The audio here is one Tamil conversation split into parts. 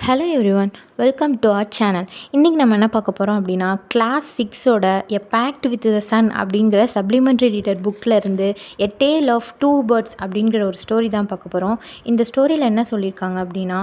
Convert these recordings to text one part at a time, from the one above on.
Hello everyone, welcome to our channel. இன்றைக்கி நம்ம என்ன பார்க்க போகிறோம் அப்படின்னா, கிளாஸ் 6ஓட a pact with the sun அப்படிங்கிற சப்ளிமெண்ட்ரி ரீடர் புக்கில் இருந்து a tale of two birds அப்படிங்கிற ஒரு ஸ்டோரி தான் பார்க்க போகிறோம். இந்த ஸ்டோரியில் என்ன சொல்லியிருக்காங்க அப்படின்னா,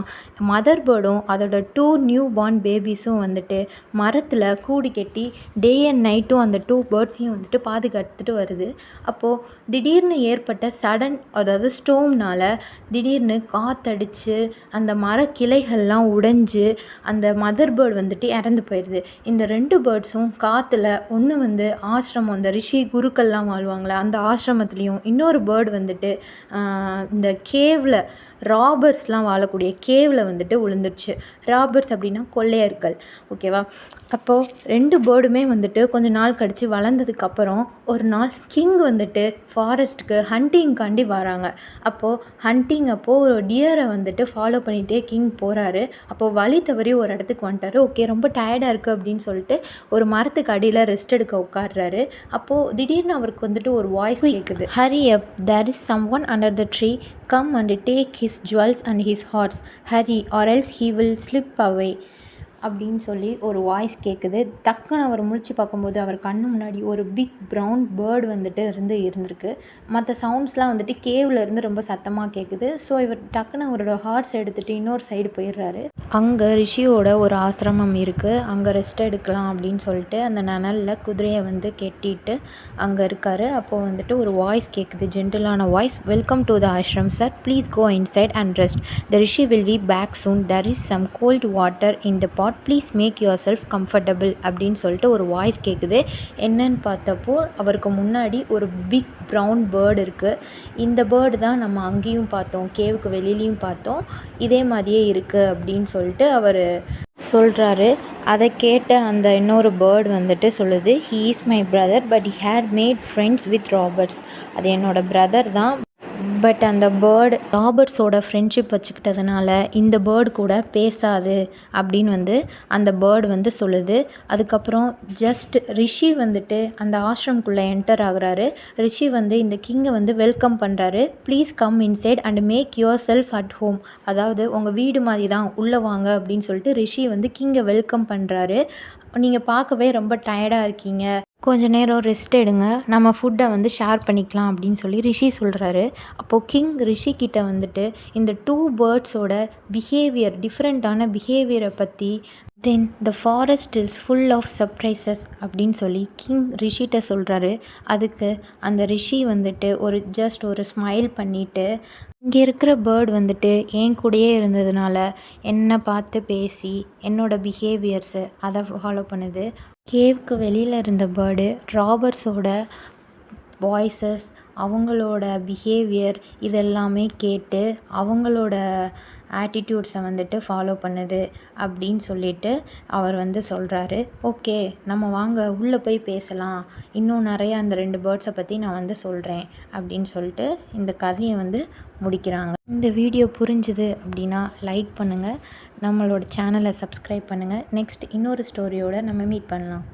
மதர் பேர்டும் அதோட 2 நியூ பார்ன் பேபிஸும் வந்துட்டு மரத்தில் கூடு கட்டி டே அண்ட் நைட்டும் அந்த 2 பேர்ட்ஸையும் வந்துட்டு பாதுகாத்துட்டு வருது. அப்போது திடீர்னு ஏற்பட்ட சடன், அதாவது ஸ்டோம்னால் திடீர்னு காற்றடிச்சு அந்த மர கிளைகள்லாம் உடைஞ்சு அந்த மதர் பேர்டு வந்துட்டு இறந்து போயிடுது. இந்த 2 பேர்ட்ஸும் காற்றுல ஒன்று வந்து ஆசிரமம், அந்த ரிஷி குருக்கள்லாம் வாழ்வாங்களே அந்த ஆசிரமத்துலேயும், இன்னொரு பேர்டு வந்துட்டு இந்த கேவில் ராபர்ஸ்லாம் வாழக்கூடிய கேவில் வந்துட்டு விழுந்துருச்சு. ராபர்ஸ் அப்படின்னா கொள்ளையர்கள், ஓகேவா? அப்போது 2 பேர்டுமே வந்துட்டு கொஞ்ச நாள் கழித்து வளர்ந்ததுக்கப்புறம் ஒரு நாள் கிங் வந்துட்டு ஃபாரஸ்ட்டுக்கு ஹண்டிங்காண்டி வராங்க. அப்போது ஹண்டிங் அப்போது ஒரு டியரை வந்துட்டு ஃபாலோ பண்ணிகிட்டே கிங் போகிறாரு. அப்போது வழி தவறி ஒரு இடத்துக்கு வந்துட்டார். ஓகே, ரொம்ப டயர்டாக இருக்குது அப்படின்னு சொல்லிட்டு ஒரு மரத்துக்கு அடியில் ரெஸ்ட் எடுக்க உட்காடுறாரு. அப்போது திடீர்னு அவருக்கு வந்துட்டு ஒரு வாய்ஸ் கேட்குது, hurry up, there is someone under the tree, come and take his jewels and his hearts, hurry or else he will slip away அப்படின்னு சொல்லி ஒரு வாய்ஸ் கேட்குது. டக்குன்னு அவர் முழிச்சு பார்க்கும்போது அவர் கண்ணு முன்னாடி ஒரு பிக் ப்ரௌன் பேர்டு வந்துட்டு இருந்திருக்கு. மற்ற சவுண்ட்ஸ்லாம் வந்துட்டு கேவில் இருந்து ரொம்ப சத்தமாக கேட்குது. ஸோ இவர் டக்குன்னு அவரோட ஹார்ஸ் எடுத்துகிட்டு இன்னொரு சைடு போயிடுறாரு. அங்கே ரிஷியோட ஒரு ஆசிரமம் இருக்குது, அங்கே ரெஸ்ட் எடுக்கலாம் அப்படின்னு சொல்லிட்டு அந்த நனலில் குதிரையை வந்து கெட்டிட்டு அங்கே இருக்கார். அப்போது வந்துட்டு ஒரு வாய்ஸ் கேட்குது, ஜென்டிலான voice, welcome to the ashram sir, please go inside and rest, the rishi will be back soon, there is some cold water in the pot, please make yourself comfortable அப்படின்னு சொல்லிட்டு ஒரு வாய்ஸ் கேட்குது. என்னன்னு பார்த்தப்போ அவருக்கு முன்னாடி ஒரு பிக் ப்ரௌன் பேர்டு இருக்குது. இந்த பேர்டு தான் நம்ம அங்கேயும் பார்த்தோம், கேவுக்கு வெளியிலையும் பார்த்தோம், இதே மாதிரியே இருக்குது அப்படின்னு சொல்லிட்டு அவர் சொல்கிறாரு. அதை கேட்ட அந்த இன்னொரு பேர்டு வந்துட்டு சொல்லுது, he is my brother but he had made friends with Roberts, அது என்னோட பிரதர் தான், பட் அந்த பேர்டு ராபர்ட்ஸோட ஃப்ரெண்ட்ஷிப் வச்சுக்கிட்டதுனால இந்த பேர்டு கூட பேசாது அப்படின்னு வந்து அந்த பேர்டு வந்து சொல்லுது. அதுக்கப்புறம் ஜஸ்ட் ரிஷி வந்துட்டு அந்த ஆஷ்ரம்குள்ளே என்டர் ஆகுறாரு. ரிஷி வந்து இந்த கிங்கை வந்து வெல்கம் பண்ணுறாரு. Please come inside and make yourself at home, அதாவது உங்கள் வீடு மாதிரி தான், உள்ளே வாங்க அப்படின்னு சொல்லிட்டு ரிஷி வந்து கிங்கை வெல்கம் பண்ணுறாரு. நீங்கள் பார்க்கவே ரொம்ப டயர்டாக இருக்கீங்க, கொஞ்ச நேரம் ரெஸ்ட் எடுங்க, நம்ம ஃபுட்டை வந்து ஷேர் பண்ணிக்கலாம் அப்படின்னு சொல்லி ரிஷி சொல்கிறாரு. அப்போது கிங் ரிஷி கிட்ட வந்துட்டு இந்த 2 பேர்ட்ஸோட பிஹேவியர், டிஃப்ரெண்ட்டான பிஹேவியரை பற்றி, then the forest is full of surprises அப்படின்னு சொல்லி கிங் ரிஷிகிட்ட சொல்கிறாரு. அதுக்கு அந்த ரிஷி வந்துட்டு ஒரு ஸ்மைல் பண்ணிவிட்டு, இங்கே இருக்கிற பேர்டு வந்துட்டு என் கூடயே இருந்ததுனால என்னை பார்த்து பேசி என்னோடய பிஹேவியர்ஸு அதை ஃபாலோ பண்ணுது. கேவுக்கு வெளியில் இருந்த பேர்டு ராபர்ட்ஸோட வாய்ஸஸ், அவங்களோட பிஹேவியர் இதெல்லாமே கேட்டு அவங்களோட ஆட்டிடியூட்ஸை வந்துட்டு ஃபாலோ பண்ணுது அப்படின்னு சொல்லிட்டு அவர் வந்து சொல்கிறாரு. ஓகே, நம்ம வாங்க உள்ளே போய் பேசலாம், இன்னும் நிறைய அந்த 2 பேர்ட்ஸை பற்றி நான் வந்து சொல்கிறேன் அப்படின்னு சொல்லிட்டு இந்த கதையை வந்து முடிக்கிறாங்க. இந்த வீடியோ புரிஞ்சுது அப்படின்னா லைக் பண்ணுங்கள், நம்மளோட சேனலை சப்ஸ்கிரைப் பண்ணுங்கள். நெக்ஸ்ட் இன்னொரு ஸ்டோரியோடு நம்ம மீட் பண்ணலாம்.